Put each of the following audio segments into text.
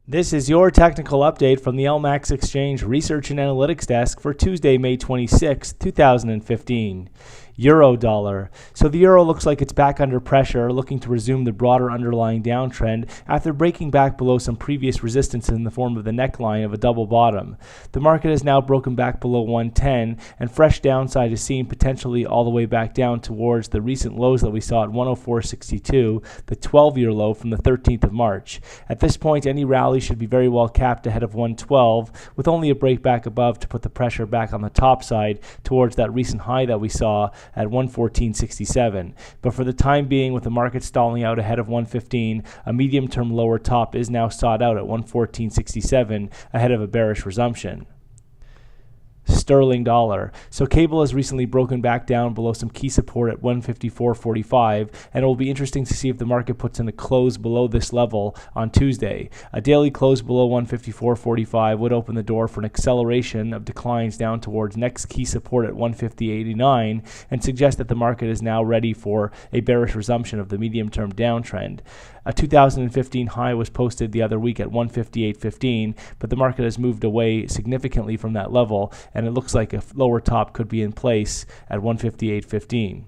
This is your technical update from the LMAX Exchange Research and Analytics Desk for Tuesday, May 26, 2015. Euro dollar. So the euro looks like it's back under pressure, looking to resume the broader underlying downtrend after breaking back below some previous resistance in the form of the neckline of a double bottom. The market has now broken back below 110, and fresh downside is seen potentially all the way back down towards the recent lows that we saw at 104.62, the 12-year low from the 13th of March. At this point, any rally should be very well capped ahead of 112, with only a break back above to put the pressure back on the top side towards that recent high that we saw at 114.67. But for the time being, with the market stalling out ahead of 115, a medium-term lower top is now sought out at 114.67 ahead of a bearish resumption. Sterling dollar. So cable has recently broken back down below some key support at 154.45, and it will be interesting to see if the market puts in a close below this level on Tuesday. A daily close below 154.45 would open the door for an acceleration of declines down towards next key support at 150.89 and suggest that the market is now ready for a bearish resumption of the medium-term downtrend. A 2015 high was posted the other week at 158.15, but the market has moved away significantly from that level, and it looks like a lower top could be in place at 158.15.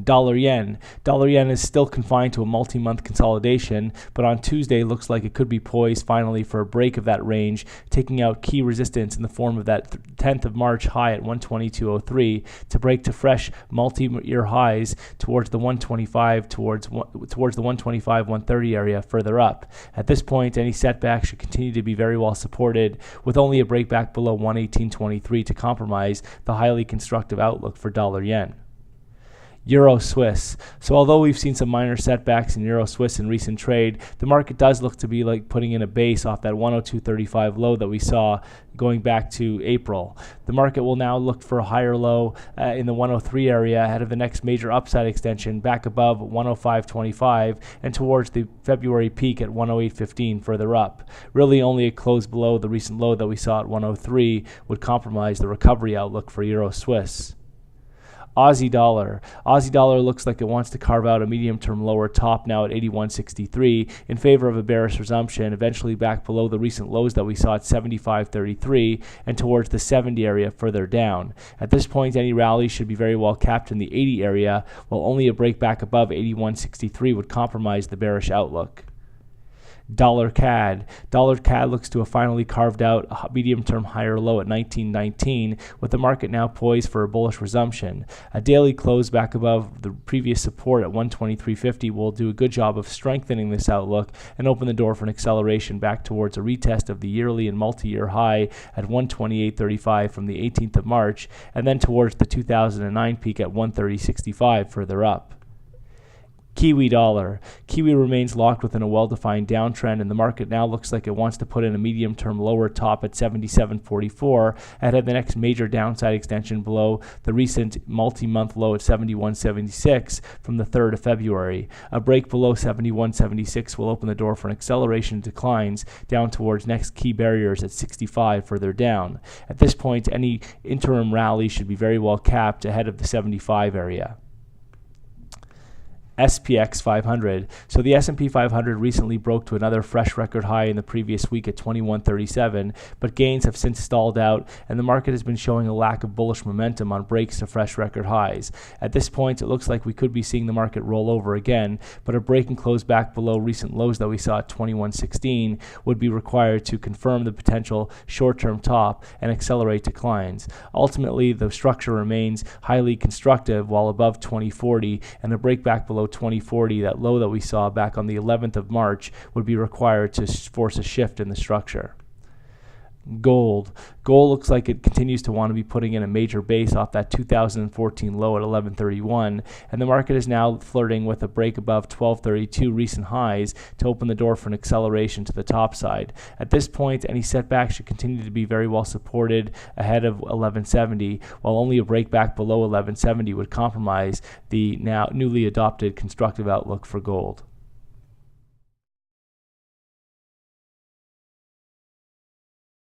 Dollar yen. Dollar yen is still confined to a multi-month consolidation, but on Tuesday looks like it could be poised finally for a break of that range, taking out key resistance in the form of that 10th of March high at 122.03 to break to fresh multi-year highs towards the 125 towards the 125-130 area further up. At this point, any setback should continue to be very well supported, with only a break back below 118.23 to compromise the highly constructive outlook for dollar yen. Euro Swiss. So although we've seen some minor setbacks in Euro Swiss in recent trade, the market does look to be like putting in a base off that 102.35 low that we saw going back to April. The market will now look for a higher low in the 103 area ahead of the next major upside extension back above 105.25 and towards the February peak at 108.15 further up. Really only a close below the recent low that we saw at 103 would compromise the recovery outlook for Euro Swiss. Aussie dollar. Aussie dollar looks like it wants to carve out a medium-term lower top now at 81.63 in favor of a bearish resumption, eventually back below the recent lows that we saw at 75.33 and towards the 70 area further down. At this point, any rally should be very well capped in the 80 area, while only a break back above 81.63 would compromise the bearish outlook. Dollar CAD. Dollar CAD looks to have finally carved out a medium-term higher low at 19.19, with the market now poised for a bullish resumption. A daily close back above the previous support at 123.50 will do a good job of strengthening this outlook and open the door for an acceleration back towards a retest of the yearly and multi-year high at 128.35 from the 18th of March, and then towards the 2009 peak at 130.65 further up. Kiwi dollar. Kiwi remains locked within a well-defined downtrend, and the market now looks like it wants to put in a medium-term lower top at 77.44 ahead of the next major downside extension below the recent multi-month low at 71.76 from the 3rd of February. A break below 71.76 will open the door for an acceleration of declines down towards next key barriers at 65 further down. At this point, any interim rally should be very well capped ahead of the 75 area. SPX 500. So the S&P 500 recently broke to another fresh record high in the previous week at 2137, but gains have since stalled out, and the market has been showing a lack of bullish momentum on breaks to fresh record highs. At this point, it looks like we could be seeing the market roll over again, but a break and close back below recent lows that we saw at 2116 would be required to confirm the potential short-term top and accelerate declines. Ultimately, the structure remains highly constructive while above 2040, and a break back below 2040, that low that we saw back on the 11th of March, would be required to force a shift in the structure. Gold. Gold looks like it continues to want to be putting in a major base off that 2014 low at 1131, and the market is now flirting with a break above 1232 recent highs to open the door for an acceleration to the top side. At this point, any setback should continue to be very well supported ahead of 1170, while only a break back below 1170 would compromise the now newly adopted constructive outlook for gold.